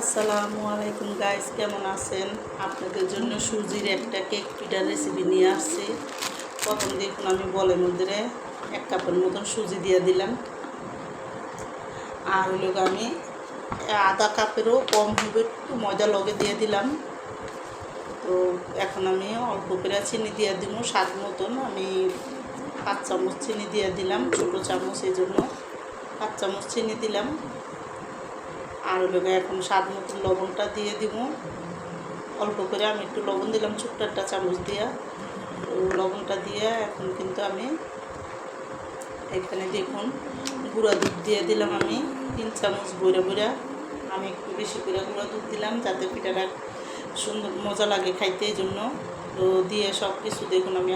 আসসালামু আলাইকুম গাইস, কেমন আছেন? আপনাদের জন্য সুজির একটা কেক পিঠার রেসিপি নিয়ে আসছি। প্রথম দেখুন আমি বলের মধ্যে 1 কাপের মতন সুজি দিয়ে দিলাম, আর হলো আমি আধা কাপেরও কম হবে একটু ময়দা লগে দিয়ে দিলাম। তো এখন আমি অল্প করে চিনি দিয়ে দিব স্বাদ মতন। আমি 5 চামচ চিনি দিয়ে দিলাম, ছোটো চামচ, এই জন্য 5 চামচ চিনি দিলাম। আর হলো এখন স্বাদ মতন লবণটা দিয়ে দিব অল্প করে। আমি একটু লবণ দিলাম ছোট্ট একটা চামচ দিয়ে। তো লবণটা দিয়ে এখন কিন্তু আমি এখানে দেখুন গুঁড়া দুধ দিয়ে দিলাম আমি 3 চামচ বইরা বইরা। আমি একটু বেশি করে গুঁড়া দুধ দিলাম যাতে পিঠাটা সুন্দর মজা লাগে খাইতে, এই জন্য। তো দিয়ে সব কিছু দেখুন আমি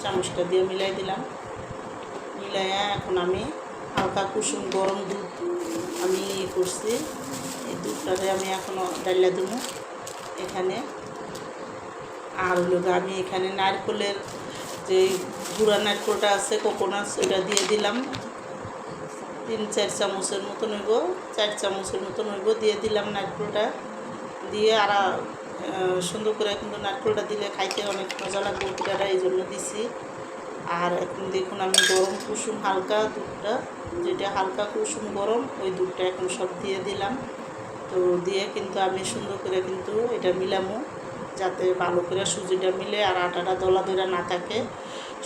চামচটা দিয়ে মিলাই দিলাম। মিলাইয়া এখন আমি হালকা কুসুম গরম দুধ আমি করছি, এই দুধটাকে আমি এখন ডাইলা দিব এখানে। আর হলো আমি এখানে নারকেলের যে গুঁড়া নারকেলটা আছে, কোকোনাট, ওটা দিয়ে দিলাম 3-4 চামচের মতন হইব, 4 চামচের মতন হইব দিয়ে দিলাম নারকেলটা দিয়ে। আর সুন্দর করে কিন্তু নারকেলটা দিলে খাইতে অনেক মজা লাগবে পিঠাটা, এই জন্য দিছি। আর এখন দেখুন আমি গরম কুসুম হালকা দুধটা, যেটা হালকা কুসুম গরম, ওই দুধটা এখন সব দিয়ে দিলাম। তো দিয়ে কিন্তু আমি সুন্দর করে কিন্তু এটা মিলামো যাতে ভালো করে সুজিটা মিলে আর আটাটা দলা দলা না থাকে।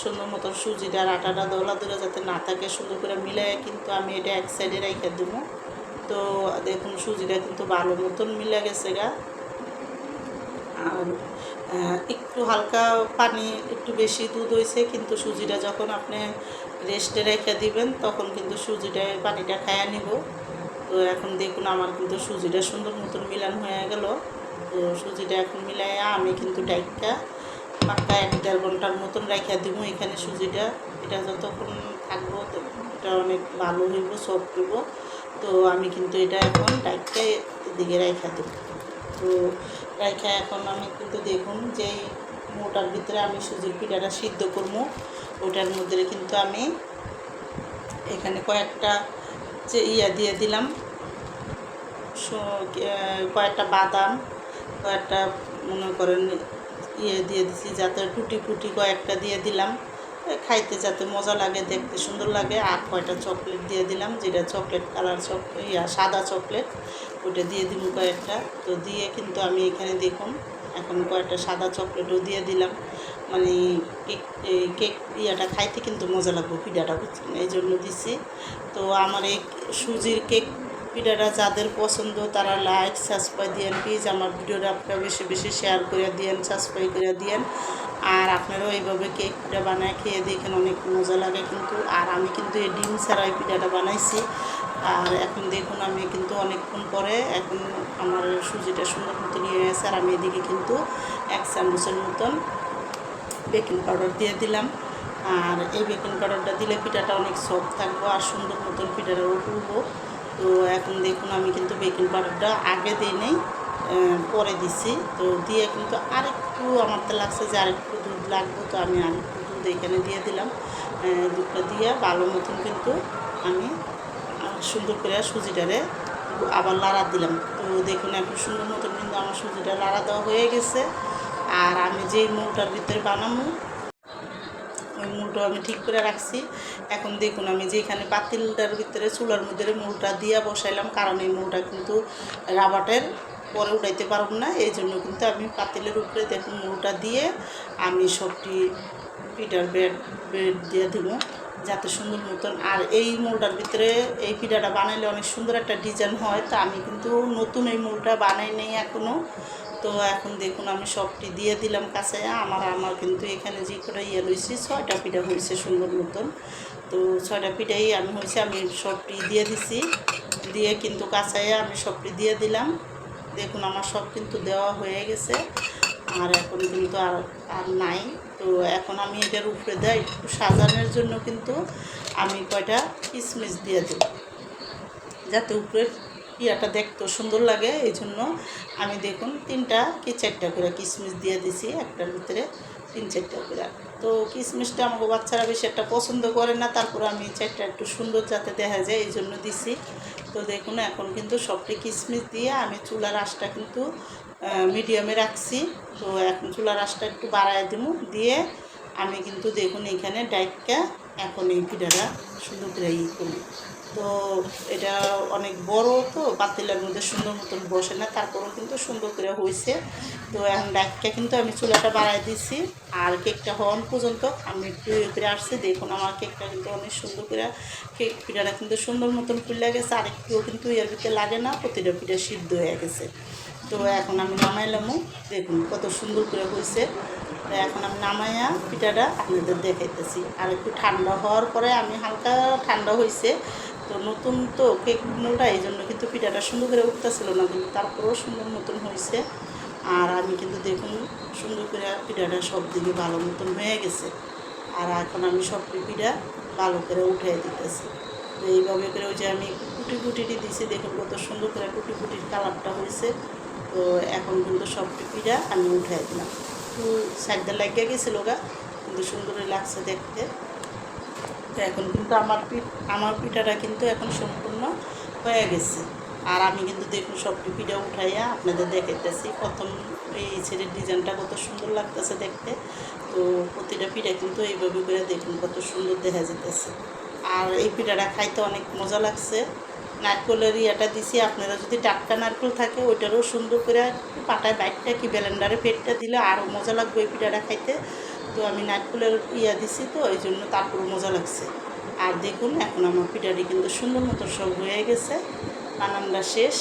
সুন্দর মতন সুজিটা আর আটাটা দলা দলা যাতে না থাকে, সুন্দর করে মিলাই কিন্তু আমি এটা এক সাইডে রেখে দেবো। তো দেখুন সুজিটা কিন্তু ভালো মতন মিলে গেছে গা। আর একটু হালকা পানি, একটু বেশি দুধ হয়েছে, কিন্তু সুজিটা যখন আপনি রেস্টে রেখে দিবেন তখন কিন্তু সুজিটা পানিটা খাইয়া নিব। তো এখন দেখুন আমার কিন্তু সুজিটা সুন্দর মতন মিলান হয়ে গেল। তো সুজিটা এখন মিলাইয়া আমি কিন্তু ডাইটটা পাক্কা 1-1.5 ঘন্টার মতন রেখে দিব এখানে সুজিটা। এটা যতক্ষণ থাকবো এটা অনেক ভালো হইব, সফট হইব। তো আমি কিন্তু এটা এখন ডাইটটা এদিকে রেখে দেব। তো রেখে এখন আমি কিন্তু দেখুন যেই মোটার ভিতরে আমি সুজির পিঠাটা সিদ্ধ করবো, ওটার মধ্যে কিন্তু আমি এখানে কয়েকটা যে দিয়ে দিলাম, কয়েকটা বাদাম, কয়েকটা মনে করেন দিয়ে দিছি, যাতে টুটি ফুটি কয়েকটা দিয়ে দিলাম খাইতে যাতে মজা লাগে, দেখতে সুন্দর লাগে। আর কয়েকটা চকলেট দিয়ে দিলাম, যেটা চকলেট কালার সাদা চকলেট, ওটা দিয়ে দিব কয়েকটা। তো দিয়ে কিন্তু আমি এখানে দেখুন এখন কয়েকটা সাদা চকলেটও দিয়ে দিলাম, মানে কেক ইয়াটা খাইতে কিন্তু মজা লাগবে পিঠাটা, বুঝছেন, এই জন্য দিছি। তো আমার এই সুজির কেক পিঠাটা যাদের পছন্দ তারা লাইক সাবস্ক্রাইব দিয়েন প্লিজ। আমার ভিডিওটা আপনারা বেশি বেশি শেয়ার করে দিয়েন, সাবস্ক্রাইব করে দিয়েন। আর আপনারাও এইভাবে কেক পিঠা বানায় খেয়ে দেখেন, অনেক মজা লাগে কিন্তু। আর আমি কিন্তু এই ডিম ছাড়াই পিঠাটা বানাইছি। আর এখন দেখুন আমি কিন্তু অনেকক্ষণ পরে এখন আমার সুজিটা সুন্দর মতন নিয়ে গেছে। আর আমি এদিকে কিন্তু 1 চামচের মতন বেকিং পাউডার দিয়ে দিলাম। আর এই বেকিং পাউডারটা দিলে পিঠাটা অনেক সফট থাকবো আর সুন্দর মতন পিঠাটা উঠবো। তো এখন দেখুন আমি কিন্তু বেকিং পাউডারটা আগে দিই নেই, পরে দিছি। তো দিয়ে কিন্তু আরেকটু আমার তো লাগছে যে আরেকটু দুধ লাগবে, তো আমি আরেকটু দুধ এখানে দিয়ে দিলাম। দুধটা দিয়ে ভালো মতন কিন্তু আমি সুন্দর করে সুজিটারে আবার লাড়া দিলাম। তো দেখুন এখন সুন্দর মতন কিন্তু আমার সুজিটা লাড়া দেওয়া হয়ে গেছে। আর আমি যেই মৌটার ভিতরে বানাবো ওই মূলটা আমি ঠিক করে রাখছি। এখন দেখুন আমি যেখানে পাতিলটার ভিতরে চুলার মধ্যে মূলটা দিয়ে বসাইলাম, কারণ এই মূলটা কিন্তু রাবারের পরে উঠাইতে পারব না, এই জন্য কিন্তু আমি পাতিলের উপরে দেখুন মূলটা দিয়ে আমি সবটি পিঠার বেড দিয়ে দেবো যাতে সুন্দর মতন। আর এই মূলটার ভিতরে এই পিঠাটা বানাইলে অনেক সুন্দর একটা ডিজাইন হয়। তো আমি কিন্তু নতুন এই মূলটা বানাই নেই এখনও। তো এখন দেখুন আমি সবটি দিয়ে দিলাম কাছে। আমার কিন্তু এখানে যে কটা রয়েছে 6টা পিঠা হয়েছে সুন্দর মতন। তো 6টা পিঠাই আমি হয়েছে, আমি সবটি দিয়ে দিছি, দিয়ে কিন্তু কাঁচায় আমি সবটি দিয়ে দিলাম। দেখুন আমার সব কিন্তু দেওয়া হয়ে গেছে। আর এখন কিন্তু আর নাই। তো এখন আমি এটার উপরে দেয় একটু সাজানোর জন্য কিন্তু আমি কয়টা কিশমিশ দিয়ে দেব, যাতে উপরে ইয়াটা দেখতেও সুন্দর লাগে, এই জন্য আমি দেখুন 3টা কি 4টা করে কিশমিশ দিয়ে দিছি, একটার ভিতরে 3-4টা করে। তো কিশমিশটা আমাকে বাচ্চারা বেশি একটা পছন্দ করে না, তারপরে আমি 4টা একটু সুন্দর যাতে দেখা যায় এই জন্য দিছি। তো দেখুন এখন কিন্তু সবটি কিশমিশ দিয়ে আমি চুলার আঁচটা কিন্তু মিডিয়ামে রাখছি। তো এখন চুলার আঁচটা একটু বাড়ায় দিব, দিয়ে আমি কিন্তু দেখুন এখানে ডাইটটা এখন এই পিঠাটা সুন্দর করে করি। তো এটা অনেক বড়, তো পাতিলার মধ্যে সুন্দর মতন বসে না, তারপরেও কিন্তু সুন্দর করে হয়েছে। তো এখন ডাইটটা কিন্তু আমি চুলাটা বাড়াই দিছি, আর কেকটা হওয়ান পর্যন্ত আমি একটু করে আসছি। দেখুন আমার কেকটা কিন্তু অনেক সুন্দর করে, কেক পিঠাটা কিন্তু সুন্দর মতন ফুলে গেছে, আর একটুও কিন্তু এর ভিতরে লাগে না, প্রতিটা পিঠা সিদ্ধ হয়ে গেছে। তো এখন আমি নামাইলামও, দেখুন কত সুন্দর করে হয়েছে। তো এখন আমি নামাইয়া পিঠাটা আপনাদের দেখাইতেছি। আর একটু ঠান্ডা হওয়ার পরে আমি হালকা ঠান্ডা হয়েছে, তো নতুন তো কেক মোলটা, এই জন্য কিন্তু পিঠাটা সুন্দর করে উঠতেছিল না, কিন্তু তারপরেও সুন্দর মতন হয়েছে। আর আমি কিন্তু দেখুন সুন্দর করে পিঠাটা সব দিকে ভালো মতন হয়ে গেছে। আর এখন আমি সব পিঠা ভালো করে উঠিয়ে দিতেছি। তো এইভাবে করে ওই যে আমি কুটি দিয়েছি, দেখুন কত সুন্দর করে কুটির কালারটা হয়েছে। তো এখন কিন্তু সব পিঠা আমি উঠিয়ে দিলাম। একটু সাইডটা লাগিয়ে গেছিলো গা, কিন্তু সুন্দরই লাগছে দেখতে। তো এখন কিন্তু আমার পিঠাটা কিন্তু এখন সম্পূর্ণ হয়ে গেছে। আর আমি কিন্তু দেখুন সবটি পিঠা উঠাইয়া আপনাদের দেখাইতেছি। প্রথম এই ছেলের ডিজাইনটা কত সুন্দর লাগতেছে দেখতে। তো প্রতিটা পিঠা কিন্তু এইভাবে করে দেখুন কত সুন্দর দেখা যেতেছে। আর এই পিঠাটা খাইতে অনেক মজা লাগছে। নারকেলের ইয়াটা দিছি, আপনারা যদি টাটকা নারকেল থাকে ওইটারও সুন্দর করে পাটায় বাইটটা কি ব্লেন্ডারে পেটটা দিলে আরও মজা লাগবে এই পিঠাটা খাইতে। তো আমি নারকেলের ইয়া দিছি, তো এই জন্য তারপরে মজা লাগছে। আর দেখুন এখন আমার পিঠাটি কিন্তু সুন্দর মতো সব হয়ে গেছে, বানানটা শেষ।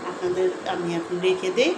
আপনাদের আমি এখন রেখে দিই।